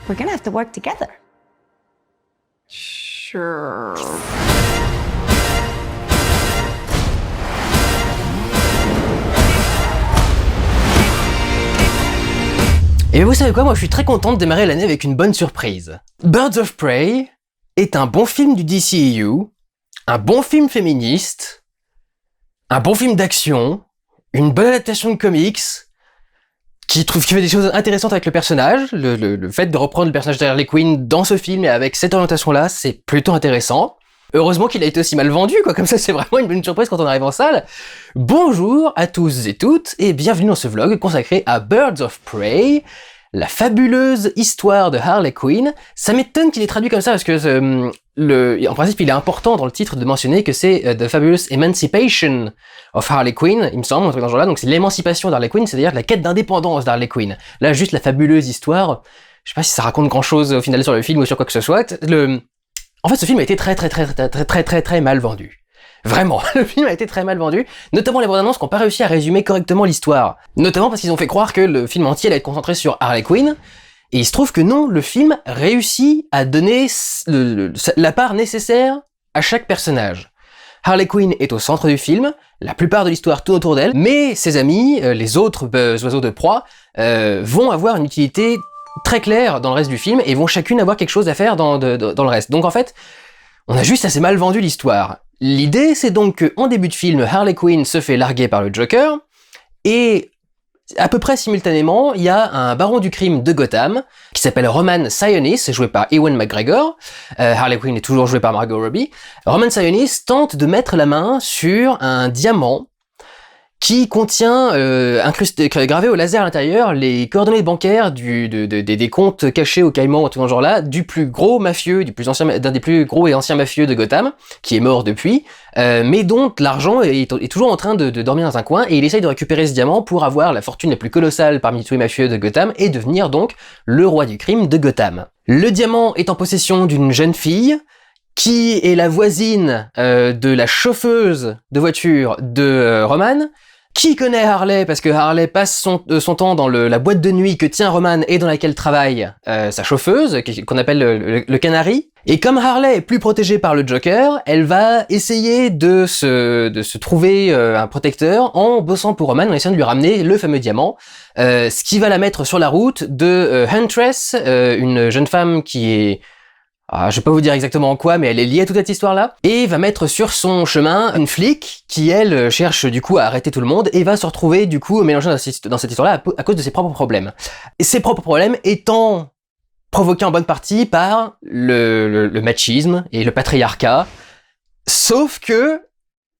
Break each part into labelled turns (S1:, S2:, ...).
S1: we're gonna have to work together.
S2: Sure.
S3: Et vous savez quoi, moi je suis très content de démarrer l'année avec une bonne surprise. Birds of Prey est un bon film du DCEU, un bon film féministe, un bon film d'action, une bonne adaptation de comics, qui fait des choses intéressantes avec le personnage. Le fait de reprendre le personnage d'Harley Quinn dans ce film et avec cette orientation-là, c'est plutôt intéressant. Heureusement qu'il a été aussi mal vendu, quoi. Comme ça, c'est vraiment une bonne surprise quand on arrive en salle. Bonjour à tous et toutes, et bienvenue dans ce vlog consacré à Birds of Prey, la fabuleuse histoire de Harley Quinn. Ça m'étonne qu'il ait traduit comme ça, parce que en principe, il est important dans le titre de mentionner que c'est The Fabulous Emancipation of Harley Quinn, il me semble, un truc dans ce genre-là. Donc c'est l'émancipation d'Harley Quinn, c'est-à-dire la quête d'indépendance d'Harley Quinn. Là, juste la fabuleuse histoire, je sais pas si ça raconte grand-chose au final sur le film ou sur quoi que ce soit. En fait, ce film a été très mal vendu. Vraiment, le film a été très mal vendu, notamment les bandes annonces qui n'ont pas réussi à résumer correctement l'histoire. Notamment parce qu'ils ont fait croire que le film entier allait être concentré sur Harley Quinn, et il se trouve que non, le film réussit à donner la part nécessaire à chaque personnage. Harley Quinn est au centre du film, la plupart de l'histoire tourne autour d'elle, mais ses amis, les autres oiseaux de proie, vont avoir une utilité très claire dans le reste du film, et vont chacune avoir quelque chose à faire dans le reste. Donc en fait, on a juste assez mal vendu l'histoire. L'idée, c'est donc qu'en début de film, Harley Quinn se fait larguer par le Joker, et à peu près simultanément, il y a un baron du crime de Gotham, qui s'appelle Roman Sionis, joué par Ewan McGregor. Harley Quinn est toujours jouée par Margot Robbie. Roman Sionis tente de mettre la main sur un diamant qui contient, gravé au laser à l'intérieur, les coordonnées bancaires des comptes cachés au Caïman ou tout dans ce genre-là, du plus gros mafieux, d'un des plus gros et anciens mafieux de Gotham, qui est mort depuis, mais dont l'argent est toujours en train de dormir dans un coin, et il essaye de récupérer ce diamant pour avoir la fortune la plus colossale parmi tous les mafieux de Gotham, et devenir donc le roi du crime de Gotham. Le diamant est en possession d'une jeune fille, qui est la voisine de la chauffeuse de voiture de Roman, qui connaît Harley parce que Harley passe son temps dans la boîte de nuit que tient Roman et dans laquelle travaille sa chauffeuse, qu'on appelle le Canari. Et comme Harley est plus protégée par le Joker, elle va essayer de se trouver un protecteur en bossant pour Roman, en essayant de lui ramener le fameux diamant, ce qui va la mettre sur la route de Huntress, une jeune femme qui est... je vais pas vous dire exactement en quoi, mais elle est liée à toute cette histoire-là, et va mettre sur son chemin une flic qui, elle, cherche du coup à arrêter tout le monde, et va se retrouver du coup mélangée dans cette histoire-là à cause de ses propres problèmes. Et ses propres problèmes étant provoqués en bonne partie par le machisme et le patriarcat, sauf que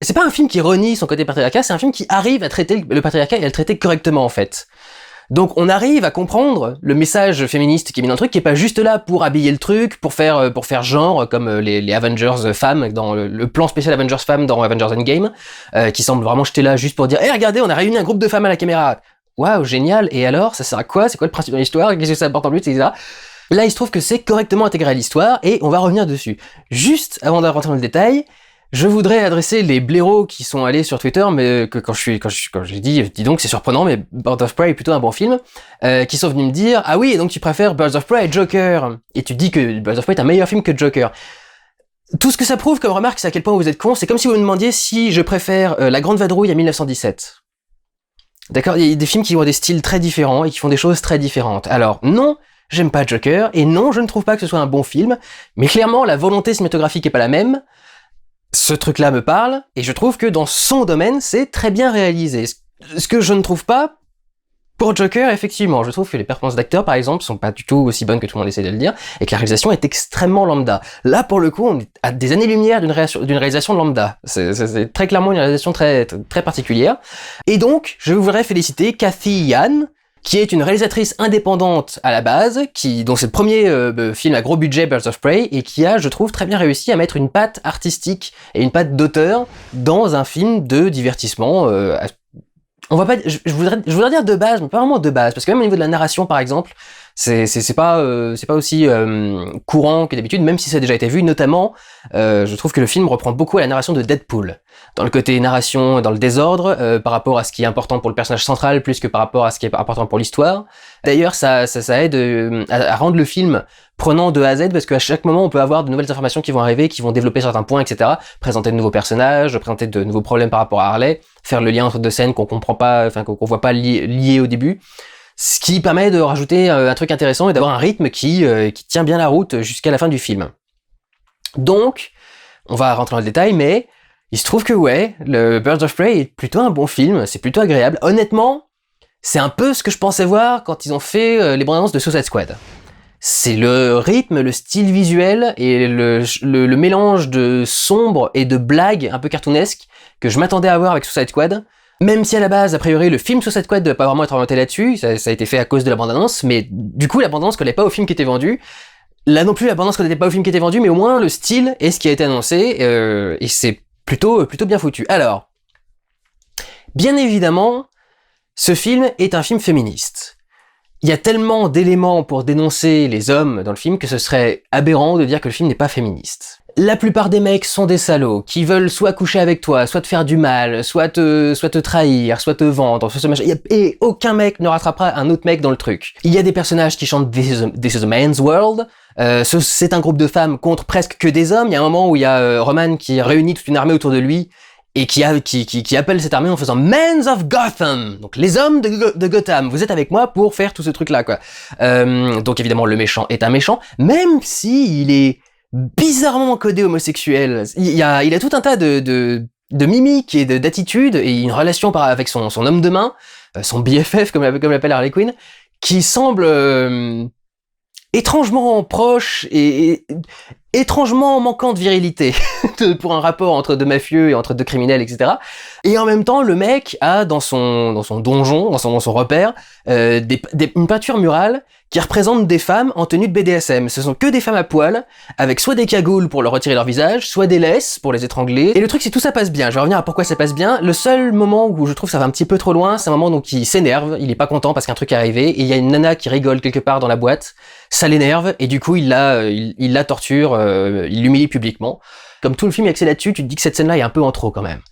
S3: c'est pas un film qui renie son côté patriarcat, c'est un film qui arrive à traiter le patriarcat et à le traiter correctement en fait. Donc on arrive à comprendre le message féministe qui est mis dans le truc, qui est pas juste là pour habiller le truc, pour faire genre comme les Avengers femmes dans le plan spécial Avengers femmes dans Avengers Endgame, qui semble vraiment jeter là juste pour dire regardez, on a réuni un groupe de femmes à la caméra. Waouh, génial. Et alors, ça sert à quoi? C'est quoi le principe de l'histoire? Qu'est-ce que ça apporte en plus, etc. Là, il se trouve que c'est correctement intégré à l'histoire et on va revenir dessus. Juste avant de rentrer dans le détail, je voudrais adresser les blaireaux qui sont allés sur Twitter, mais que quand j'ai dit, dis donc c'est surprenant, mais Birds of Prey est plutôt un bon film, qui sont venus me dire, ah oui, et donc tu préfères Birds of Prey à Joker, et tu dis que Birds of Prey est un meilleur film que Joker. Tout ce que ça prouve comme remarque, c'est à quel point vous êtes cons, c'est comme si vous me demandiez si je préfère La Grande Vadrouille à 1917. D'accord? Il y a des films qui ont des styles très différents et qui font des choses très différentes. Alors, non, j'aime pas Joker, et non, je ne trouve pas que ce soit un bon film, mais clairement, la volonté cinématographique est pas la même. Ce truc-là me parle, et je trouve que dans son domaine, c'est très bien réalisé. Ce que je ne trouve pas pour Joker, effectivement, je trouve que les performances d'acteurs, par exemple, sont pas du tout aussi bonnes que tout le monde essaie de le dire, et que la réalisation est extrêmement lambda. Là, pour le coup, on est à des années-lumière d'une réalisation lambda. C'est très clairement une réalisation très particulière. Et donc, je voudrais féliciter Cathy Yan, qui est une réalisatrice indépendante à la base, dont c'est le premier film à gros budget, Birds of Prey, et qui a, je trouve, très bien réussi à mettre une patte artistique et une patte d'auteur dans un film de divertissement. On va pas, je voudrais dire de base, mais pas vraiment de base, parce que même au niveau de la narration, par exemple, C'est pas aussi courant que d'habitude, même si ça a déjà été vu. Notamment, je trouve que le film reprend beaucoup à la narration de Deadpool, dans le côté narration, dans le désordre, par rapport à ce qui est important pour le personnage central, plus que par rapport à ce qui est important pour l'histoire. D'ailleurs, ça aide à rendre le film prenant de A à Z, parce qu'à chaque moment, on peut avoir de nouvelles informations qui vont arriver, qui vont développer certains points, etc. Présenter de nouveaux personnages, présenter de nouveaux problèmes par rapport à Harley, faire le lien entre deux scènes qu'on comprend pas, enfin qu'on voit pas liées au début. Ce qui permet de rajouter un truc intéressant et d'avoir un rythme qui tient bien la route jusqu'à la fin du film. Donc, on va rentrer dans le détail, mais il se trouve que ouais, le Birds of Prey est plutôt un bon film, c'est plutôt agréable. Honnêtement, c'est un peu ce que je pensais voir quand ils ont fait les bandes annonces de Suicide Squad. C'est le rythme, le style visuel et le mélange de sombre et de blagues un peu cartoonesques que je m'attendais à voir avec Suicide Squad. Même si à la base, a priori, le film Suicide Squad ne doit pas vraiment être orienté là-dessus, ça a été fait à cause de la bande-annonce, mais du coup, la bande-annonce collait pas au film qui était vendu. Là non plus, la bande-annonce collait pas au film qui était vendu, mais au moins, le style est ce qui a été annoncé, et c'est plutôt bien foutu. Alors, bien évidemment, ce film est un film féministe. Il y a tellement d'éléments pour dénoncer les hommes dans le film que ce serait aberrant de dire que le film n'est pas féministe. La plupart des mecs sont des salauds, qui veulent soit coucher avec toi, soit te faire du mal, soit te trahir, soit te vendre, soit et aucun mec ne rattrapera un autre mec dans le truc. Il y a des personnages qui chantent This is a man's world, c'est un groupe de femmes contre presque que des hommes. Il y a un moment où il y a Roman qui réunit toute une armée autour de lui, et qui appelle cette armée en faisant Men of Gotham, donc les hommes de Gotham, vous êtes avec moi pour faire tout ce truc-là, quoi. Donc évidemment, le méchant est un méchant, même si il est bizarrement codé homosexuel. Il a tout un tas de mimiques et d'attitudes, et une relation avec son homme de main, son BFF, comme l'appelle Harley Quinn, qui semble étrangement proche et étrangement manquant de virilité pour un rapport entre deux mafieux et entre deux criminels, etc. Et en même temps, le mec a dans son donjon, dans son repère, une peinture murale qui représente des femmes en tenue de BDSM. Ce sont que des femmes à poil, avec soit des cagoules pour leur retirer leur visage, soit des laisses pour les étrangler. Et le truc, c'est que tout ça passe bien. Je vais revenir à pourquoi ça passe bien. Le seul moment où je trouve ça va un petit peu trop loin, c'est un moment donc il s'énerve, il est pas content parce qu'un truc est arrivé, et il y a une nana qui rigole quelque part dans la boîte. Ça l'énerve, et du coup, il la torture, il l'humilie publiquement. Comme tout le film est axé là-dessus, tu te dis que cette scène-là est un peu en trop quand même.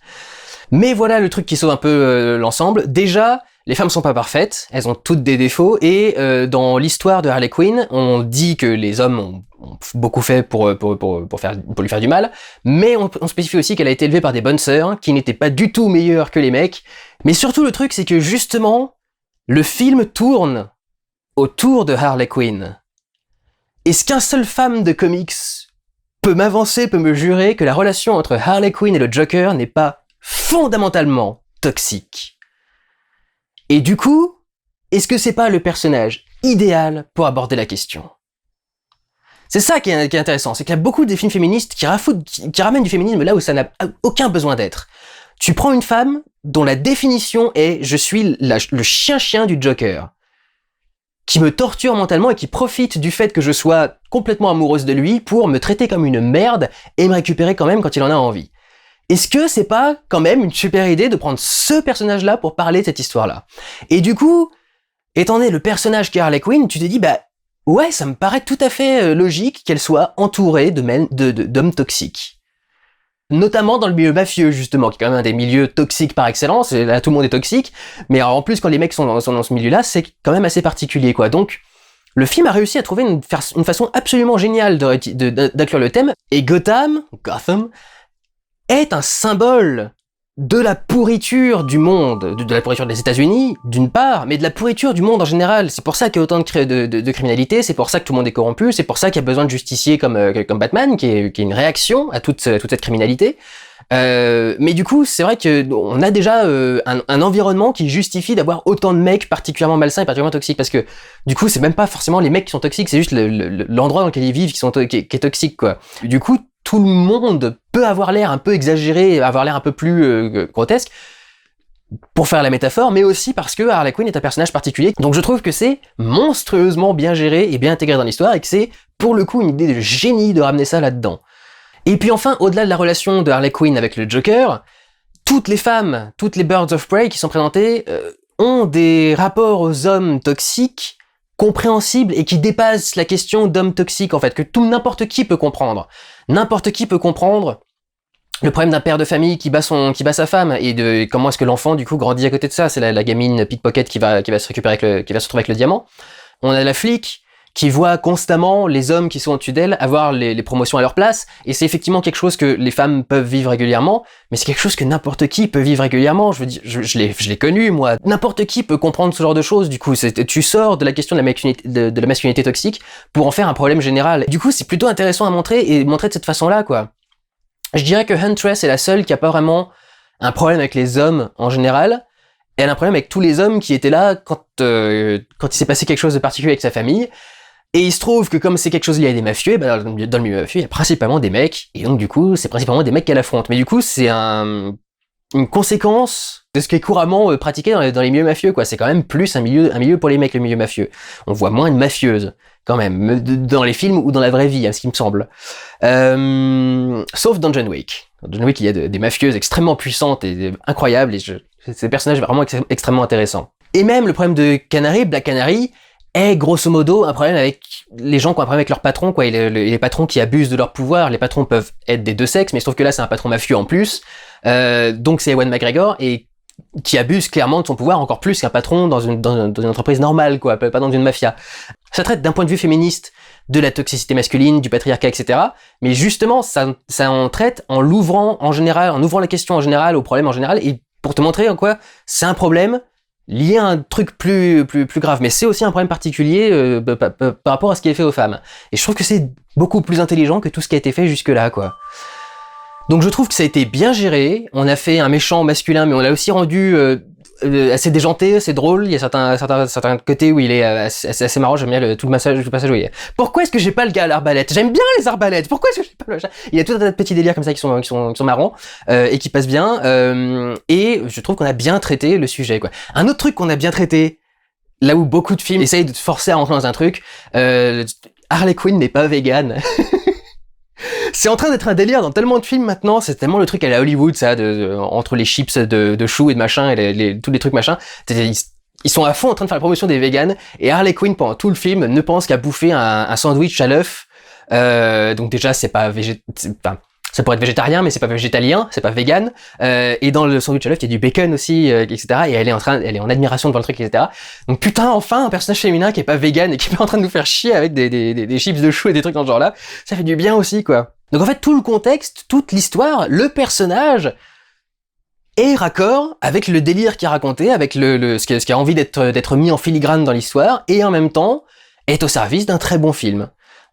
S3: Mais voilà le truc qui sauve un peu l'ensemble. Déjà, les femmes sont pas parfaites, elles ont toutes des défauts, et dans l'histoire de Harley Quinn, on dit que les hommes ont beaucoup fait pour lui faire du mal, mais on spécifie aussi qu'elle a été élevée par des bonnes sœurs, qui n'étaient pas du tout meilleures que les mecs. Mais surtout le truc, c'est que justement, le film tourne autour de Harley Quinn. Est-ce qu'un seul fan de comics peut me jurer que la relation entre Harley Quinn et le Joker n'est pas fondamentalement toxique? Et du coup, est-ce que c'est pas le personnage idéal pour aborder la question? C'est ça qui est intéressant, c'est qu'il y a beaucoup de films féministes qui ramènent du féminisme là où ça n'a aucun besoin d'être. Tu prends une femme dont la définition est « je suis le chien-chien du Joker », qui me torture mentalement et qui profite du fait que je sois complètement amoureuse de lui pour me traiter comme une merde et me récupérer quand même quand il en a envie. Est-ce que c'est pas quand même une super idée de prendre ce personnage-là pour parler de cette histoire-là? Et du coup, étant donné le personnage qu'est Harley Quinn, tu te dis, bah ouais, ça me paraît tout à fait logique qu'elle soit entourée d'hommes toxiques. Notamment dans le milieu mafieux, justement, qui est quand même un des milieux toxiques par excellence, et là tout le monde est toxique, mais alors, en plus quand les mecs sont dans ce milieu-là, c'est quand même assez particulier, quoi. Donc, le film a réussi à trouver une façon absolument géniale d'inclure le thème, et Gotham, est un symbole de la pourriture du monde, de la pourriture des États-Unis, d'une part, mais de la pourriture du monde en général. C'est pour ça qu'il y a autant de criminalité, c'est pour ça que tout le monde est corrompu, c'est pour ça qu'il y a besoin de justiciers comme Batman, qui est une réaction à toute cette criminalité. Mais du coup, c'est vrai que on a déjà un environnement qui justifie d'avoir autant de mecs particulièrement malsains et particulièrement toxiques, parce que du coup, c'est même pas forcément les mecs qui sont toxiques, c'est juste l'endroit dans lequel ils vivent qui est toxique, quoi. Du coup, tout le monde peut avoir l'air un peu exagéré, avoir l'air un peu plus grotesque, pour faire la métaphore, mais aussi parce que Harley Quinn est un personnage particulier. Donc je trouve que c'est monstrueusement bien géré et bien intégré dans l'histoire, et que c'est, pour le coup, une idée de génie de ramener ça là-dedans. Et puis enfin, au-delà de la relation de Harley Quinn avec le Joker, toutes les femmes, toutes les Birds of Prey qui sont présentées, ont des rapports aux hommes toxiques compréhensible et qui dépasse la question d'homme toxique, en fait, que n'importe qui peut comprendre. N'importe qui peut comprendre le problème d'un père de famille qui bat sa femme, et de comment est-ce que l'enfant, du coup, grandit à côté de ça. C'est la gamine pickpocket qui va se retrouver avec le diamant. On a la flic qui voit constamment les hommes qui sont au-dessus d'elle avoir les promotions à leur place, et c'est effectivement quelque chose que les femmes peuvent vivre régulièrement, mais c'est quelque chose que n'importe qui peut vivre régulièrement. Je veux dire, je l'ai connu, moi. N'importe qui peut comprendre ce genre de choses. Du coup, tu sors de la question de la masculinité toxique pour en faire un problème général. Du coup, c'est plutôt intéressant à montrer, et montrer de cette façon-là, quoi. Je dirais que Huntress est la seule qui a pas vraiment un problème avec les hommes en général. Elle a un problème avec tous les hommes qui étaient là quand il s'est passé quelque chose de particulier avec sa famille. Et il se trouve que comme c'est quelque chose lié à des mafieux, dans le milieu mafieux, il y a principalement des mecs, et donc du coup, c'est principalement des mecs qu'elle affronte. Mais du coup, c'est une conséquence de ce qui est couramment pratiqué dans les milieux mafieux, quoi. C'est quand même plus un milieu pour les mecs, le milieu mafieux. On voit moins de mafieuses, quand même, dans les films ou dans la vraie vie, à ce qui me semble. Sauf dans John Wick. Dans John Wick, il y a des mafieuses extrêmement puissantes et incroyables, et c'est des personnages vraiment extrêmement intéressants. Et même le problème de Canary, Black Canary, est grosso modo un problème avec les gens qui ont un problème avec leur patron, quoi, et les patrons qui abusent de leur pouvoir. Les patrons peuvent être des deux sexes, mais il se trouve que là c'est un patron mafieux en plus, donc c'est Ewan McGregor, et qui abuse clairement de son pouvoir encore plus qu'un patron dans une entreprise normale, quoi, pas dans une mafia. Ça traite d'un point de vue féministe de la toxicité masculine, du patriarcat, etc. Mais justement, ça en traite en l'ouvrant en général, en ouvrant la question en général, au problème en général, et pour te montrer en quoi c'est un problème lié à un truc plus grave. Mais c'est aussi un problème particulier par rapport à ce qui est fait aux femmes. Et je trouve que c'est beaucoup plus intelligent que tout ce qui a été fait jusque-là, quoi. Donc je trouve que ça a été bien géré. On a fait un méchant masculin, mais on l'a aussi rendu assez déjanté, assez drôle. Il y a certains côtés où il est assez marrant. J'aime bien tout le passage où il est. Pourquoi est-ce que j'ai pas le gars à l'arbalète? J'aime bien les arbalètes. Pourquoi est-ce que j'ai pas le... Il y a tout un tas de petits délires comme ça qui sont marrants et qui passent bien. Et je trouve qu'on a bien traité le sujet, quoi. Un autre truc qu'on a bien traité, là où beaucoup de films essayent de te forcer à rentrer dans un truc, Harley Quinn n'est pas végane. C'est en train d'être un délire dans tellement de films maintenant, c'est tellement le truc à la Hollywood, ça, entre les chips de choux et de machin, et tous les trucs machin, ils sont à fond en train de faire la promotion des véganes, et Harley Quinn, pendant tout le film, ne pense qu'à bouffer un sandwich à l'œuf, donc déjà, c'est pas ça pourrait être végétarien, mais c'est pas végétalien, c'est pas vegan, et dans le sandwich à l'œuf, il y a du bacon aussi, etc., et elle est en admiration devant le truc, etc. Donc putain, enfin, un personnage féminin qui est pas vegan et qui est pas en train de nous faire chier avec des chips de choux et des trucs dans ce genre-là, ça fait du bien aussi, quoi. Donc en fait, tout le contexte, toute l'histoire, le personnage est raccord avec le délire qui est raconté, avec ce qui a envie d'être mis en filigrane dans l'histoire, et en même temps, est au service d'un très bon film.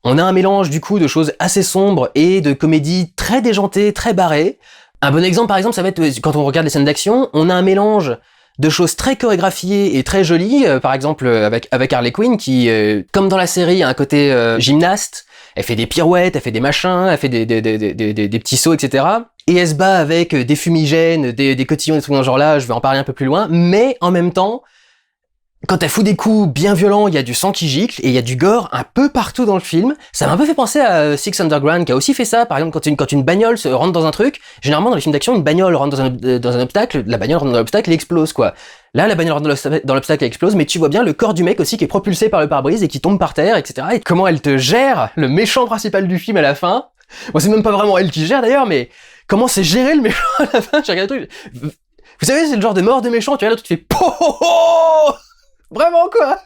S3: On a un mélange du coup de choses assez sombres et de comédies très déjantées, très barrées. Un bon exemple par exemple, ça va être quand on regarde les scènes d'action, on a un mélange de choses très chorégraphiées et très jolies, par exemple avec Harley Quinn qui, comme dans la série, a un côté gymnaste, elle fait des pirouettes, elle fait des machins, elle fait des petits sauts, etc. Et elle se bat avec des fumigènes, des cotillons, des trucs dans ce genre-là, je vais en parler un peu plus loin, mais en même temps, quand elle fout des coups bien violents, il y a du sang qui gicle et il y a du gore un peu partout dans le film. Ça m'a un peu fait penser à Six Underground qui a aussi fait ça. Par exemple, quand une bagnole se rentre dans un truc, généralement dans les films d'action, une bagnole rentre dans un obstacle, la bagnole rentre dans l'obstacle et explose, quoi. Là, la bagnole rentre dans l'obstacle et explose, mais tu vois bien le corps du mec aussi qui est propulsé par le pare-brise et qui tombe par terre, etc. Et comment elle te gère, le méchant principal du film à la fin. Bon, c'est même pas vraiment elle qui gère d'ailleurs, mais comment c'est géré le méchant à la fin? J'ai regardé le truc. Vous savez, c'est le genre de mort de méchant, tu vois, là, tu fais po. Vraiment, quoi.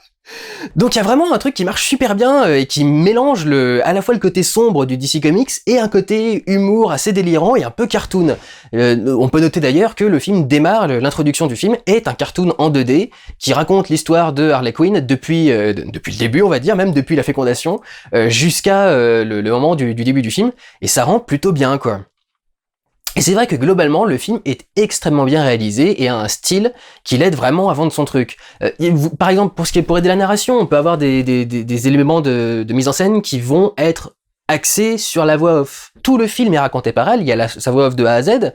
S3: Donc il y a vraiment un truc qui marche super bien et qui mélange à la fois le côté sombre du DC Comics et un côté humour assez délirant et un peu cartoon. On peut noter d'ailleurs que le film démarre, l'introduction du film est un cartoon en 2D qui raconte l'histoire de Harley Quinn depuis le début, on va dire, même depuis la fécondation, jusqu'à le moment du début du film, et ça rend plutôt bien, quoi. Et c'est vrai que globalement, le film est extrêmement bien réalisé et a un style qui l'aide vraiment à vendre son truc. Par exemple, pour aider la narration, on peut avoir des éléments de mise en scène qui vont être axés sur la voix off. Tout le film est raconté par elle, il y a sa voix off de A à Z,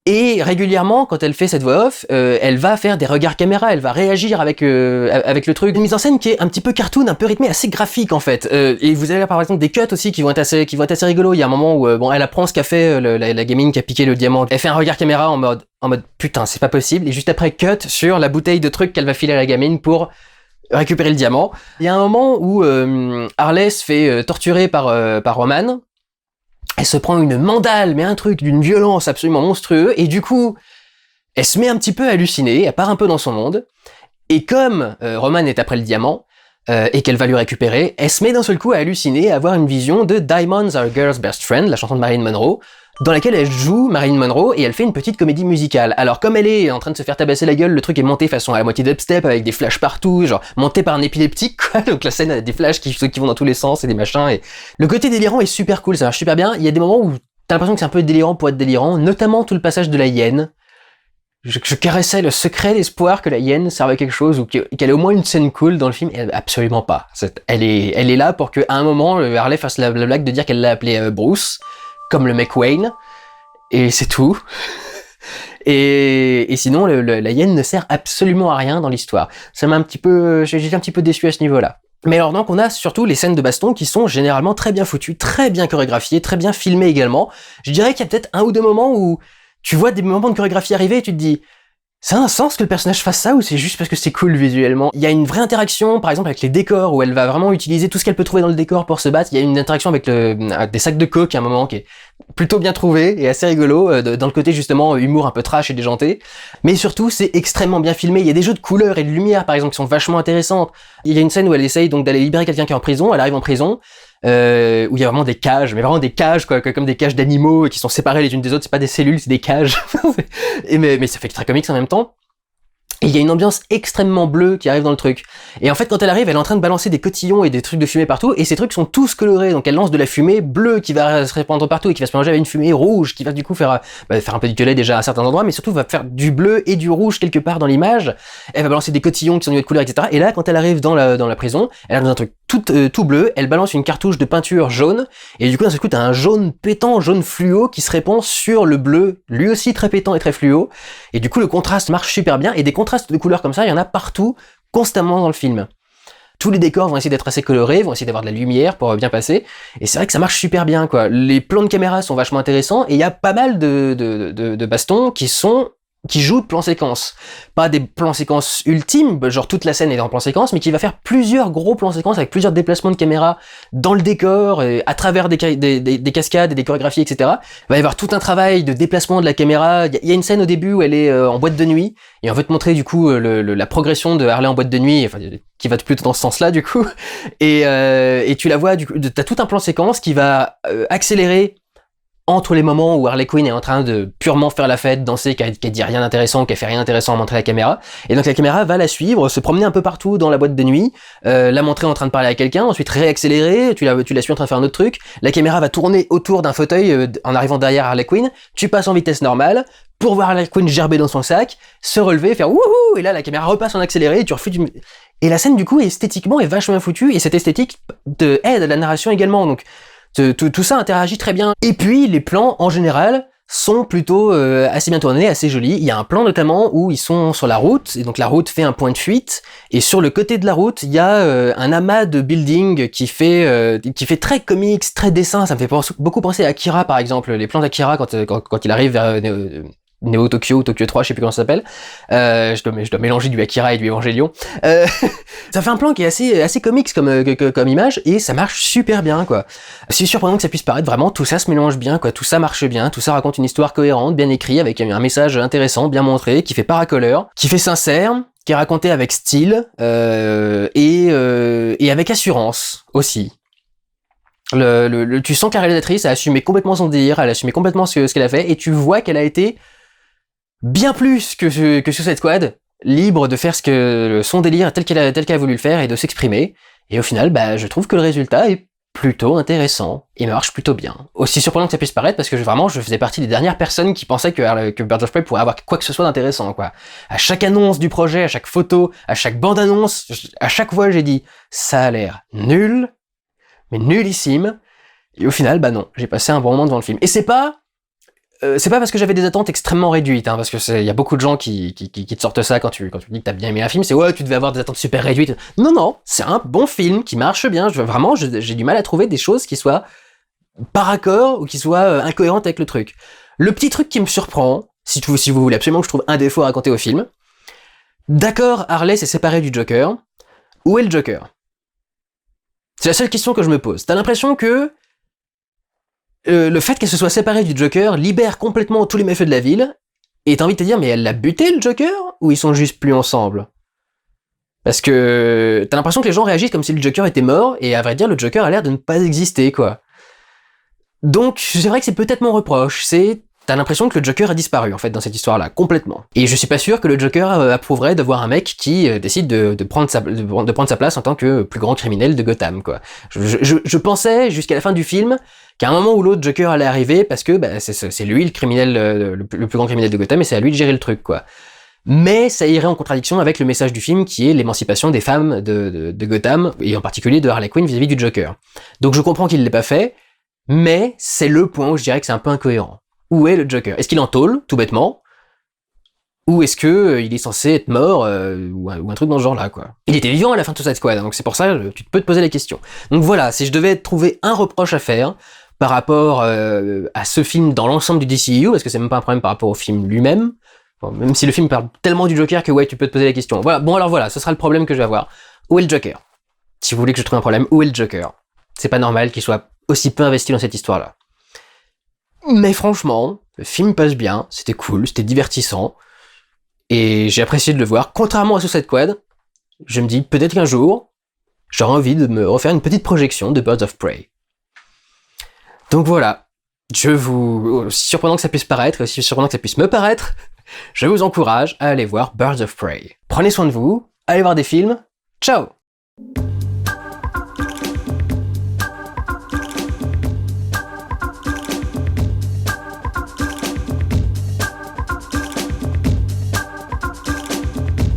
S3: et régulièrement, quand elle fait cette voix off, elle va faire des regards caméra, elle va réagir avec le truc. Une mise en scène qui est un petit peu cartoon, un peu rythmée, assez graphique en fait. Et vous avez par exemple des cuts aussi qui vont être assez rigolos. Il y a un moment où elle apprend ce qu'a fait la gamine qui a piqué le diamant. Elle fait un regard caméra en mode putain, c'est pas possible. Et juste après cut sur la bouteille de truc qu'elle va filer à la gamine pour récupérer le diamant. Il y a un moment où Harley se fait torturer par Roman. Elle se prend une mandale, mais un truc d'une violence absolument monstrueuse, et du coup, elle se met un petit peu à halluciner, elle part un peu dans son monde, et comme Roman est après le diamant, et qu'elle va lui récupérer, elle se met d'un seul coup à halluciner, à avoir une vision de Diamonds Are a Girl's Best Friend, la chanson de Marilyn Monroe, dans laquelle elle joue Marilyn Monroe et elle fait une petite comédie musicale. Alors comme elle est en train de se faire tabasser la gueule, le truc est monté façon à la moitié dubstep avec des flashs partout, genre monté par un épileptique quoi. Donc la scène a des flashs qui vont dans tous les sens et des machins et le côté délirant est super cool, ça marche super bien. Il y a des moments où t'as l'impression que c'est un peu délirant pour être délirant, notamment tout le passage de la hyène. Je caressais le secret d'espoir que la hyène serve à quelque chose ou qu'elle ait au moins une scène cool dans le film, et absolument pas. Elle est là pour qu'à un moment, Harley fasse la blague de dire qu'elle l'a appelé Bruce, comme le mec Wayne, et c'est tout. Et sinon, la hyène ne sert absolument à rien dans l'histoire. Ça m'a un petit peu, j'étais un petit peu déçu à ce niveau-là. Mais alors donc on a surtout les scènes de baston qui sont généralement très bien foutues, très bien chorégraphiées, très bien filmées également. Je dirais qu'il y a peut-être un ou deux moments où tu vois des moments de chorégraphie arriver et tu te dis ça a un sens que le personnage fasse ça ou c'est juste parce que c'est cool visuellement? Il y a une vraie interaction par exemple avec les décors où elle va vraiment utiliser tout ce qu'elle peut trouver dans le décor pour se battre. Il y a une interaction avec des sacs de coke à un moment qui est plutôt bien trouvé et assez rigolo dans le côté justement humour un peu trash et déjanté. Mais surtout c'est extrêmement bien filmé. Il y a des jeux de couleurs et de lumière par exemple qui sont vachement intéressantes. Il y a une scène où elle essaye donc d'aller libérer quelqu'un qui est en prison. Elle arrive en prison. Où il y a vraiment des cages, mais vraiment des cages quoi, comme des cages d'animaux qui sont séparées les unes des autres, c'est pas des cellules, c'est des cages. mais ça fait très comics en même temps. Et il y a une ambiance extrêmement bleue qui arrive dans le truc. Et en fait, quand elle arrive, elle est en train de balancer des cotillons et des trucs de fumée partout, et ces trucs sont tous colorés. Donc elle lance de la fumée bleue qui va se répandre partout et qui va se mélanger avec une fumée rouge qui va du coup faire un peu du violet déjà à certains endroits, mais surtout va faire du bleu et du rouge quelque part dans l'image. Elle va balancer des cotillons qui sont de couleur, etc. Et là, quand elle arrive dans la prison, elle arrive dans un truc tout bleu, elle balance une cartouche de peinture jaune, et du coup, d'un seul coup, t'as un jaune pétant, jaune fluo qui se répand sur le bleu, lui aussi très pétant et très fluo. Et du coup, le contraste marche super bien, et des contrastes de couleurs comme ça, il y en a partout, constamment dans le film. Tous les décors vont essayer d'être assez colorés, vont essayer d'avoir de la lumière pour bien passer, et c'est vrai que ça marche super bien, quoi. Les plans de caméra sont vachement intéressants, et il y a pas mal de bastons qui jouent de plans séquences. Pas des plans séquences ultimes, genre toute la scène est en plan séquence, mais qui va faire plusieurs gros plans séquences avec plusieurs déplacements de caméra dans le décor, et à travers des cascades et des chorégraphies, etc. Il va y avoir tout un travail de déplacement de la caméra. Il y a une scène au début où elle est en boîte de nuit, et on veut te montrer du coup la progression de Harley en boîte de nuit, enfin, qui va plutôt dans ce sens-là du coup. Et tu la vois, du coup, t'as tout un plan séquence qui va accélérer entre les moments où Harley Quinn est en train de purement faire la fête, danser, qu'elle dit rien d'intéressant, qu'elle fait rien d'intéressant à montrer à la caméra, et donc la caméra va la suivre, se promener un peu partout dans la boîte de nuit, la montrer en train de parler à quelqu'un, ensuite réaccélérer, tu la suis en train de faire un autre truc, la caméra va tourner autour d'un fauteuil en arrivant derrière Harley Quinn, tu passes en vitesse normale, pour voir Harley Quinn gerber dans son sac, se relever, faire wouhou, et là la caméra repasse en accéléré, et tu refais Et la scène du coup esthétiquement est vachement foutue, et cette esthétique aide à la narration également, donc tout ça interagit très bien. Et puis les plans en général sont plutôt assez bien tournés, assez jolis. Il y a un plan notamment où ils sont sur la route, et donc la route fait un point de fuite, et sur le côté de la route, il y a un amas de buildings qui fait très comics, très dessin. Ça me fait beaucoup penser à Akira par exemple, les plans d'Akira quand il arrive vers Neo Tokyo, Tokyo 3, je sais plus comment ça s'appelle. Je dois mélanger du Akira et du Evangelion. Ça fait un plan qui est assez comics comme image, et ça marche super bien, quoi. C'est surprenant que ça puisse paraître, vraiment, tout ça se mélange bien, quoi. Tout ça marche bien, tout ça raconte une histoire cohérente, bien écrite, avec un message intéressant, bien montré, qui fait paracoleur, qui fait sincère, qui est raconté avec style, et avec assurance, aussi. Tu sens que la réalisatrice a assumé complètement son délire, elle a assumé complètement ce qu'elle a fait, et tu vois qu'elle a été bien plus que Suicide Squad, libre de faire son délire tel qu'elle a voulu le faire et de s'exprimer. Et au final, je trouve que le résultat est plutôt intéressant et marche plutôt bien. Aussi surprenant que ça puisse paraître, parce que je faisais partie des dernières personnes qui pensaient que Birds of Prey pourrait avoir quoi que ce soit d'intéressant, quoi. À chaque annonce du projet, à chaque photo, à chaque bande-annonce, à chaque fois j'ai dit ça a l'air nul, mais nullissime. Et au final, non, j'ai passé un bon moment devant le film. Et c'est pas parce que j'avais des attentes extrêmement réduites, parce que il y a beaucoup de gens qui te sortent ça quand tu dis que t'as bien aimé un film, c'est ouais, tu devais avoir des attentes super réduites. Non, c'est un bon film qui marche bien. J'ai du mal à trouver des choses qui soient par accord ou qui soient incohérentes avec le truc. Le petit truc qui me surprend, si vous voulez absolument que je trouve un défaut à raconter au film, d'accord, Harley s'est séparée du Joker. Où est le Joker? C'est la seule question que je me pose. T'as l'impression que le fait qu'elle se soit séparée du Joker libère complètement tous les méfaits de la ville, et t'as envie de te dire, mais elle l'a buté le Joker? Ou ils sont juste plus ensemble? Parce que t'as l'impression que les gens réagissent comme si le Joker était mort, et à vrai dire, le Joker a l'air de ne pas exister, quoi. Donc, c'est vrai que c'est peut-être mon reproche, t'as l'impression que le Joker a disparu, en fait, dans cette histoire-là, complètement. Et je suis pas sûr que le Joker approuverait de voir un mec qui décide de prendre sa place en tant que plus grand criminel de Gotham, quoi. Je pensais, jusqu'à la fin du film, qu'à un moment ou l'autre, Joker allait arriver, parce que bah, c'est lui le criminel, le plus grand criminel de Gotham, et c'est à lui de gérer le truc, quoi. Mais ça irait en contradiction avec le message du film, qui est l'émancipation des femmes de Gotham, et en particulier de Harley Quinn vis-à-vis du Joker. Donc je comprends qu'il l'ait pas fait, mais c'est le point où je dirais que c'est un peu incohérent. Où est le Joker? Est-ce qu'il en tôle, tout bêtement? Ou est-ce que il est censé être mort, ou un truc dans ce genre-là, quoi. Il était vivant à la fin de Suicide Squad, hein, donc c'est pour ça que tu peux te poser la question. Donc voilà, si je devais trouver un reproche à faire par rapport à ce film dans l'ensemble du DCU, parce que c'est même pas un problème par rapport au film lui-même, bon, même si le film parle tellement du Joker que ouais, tu peux te poser la question. Voilà, bon alors voilà, ce sera le problème que je vais avoir. Où est le Joker? Si vous voulez que je trouve un problème, où est le Joker? C'est pas normal qu'il soit aussi peu investi dans cette histoire-là. Mais franchement, le film passe bien, c'était cool, c'était divertissant, et j'ai apprécié de le voir. Contrairement à Suicide Squad, je me dis peut-être qu'un jour, j'aurai envie de me refaire une petite projection de Birds of Prey. Donc voilà, aussi surprenant que ça puisse paraître, aussi surprenant que ça puisse me paraître, je vous encourage à aller voir Birds of Prey. Prenez soin de vous, allez voir des films, ciao!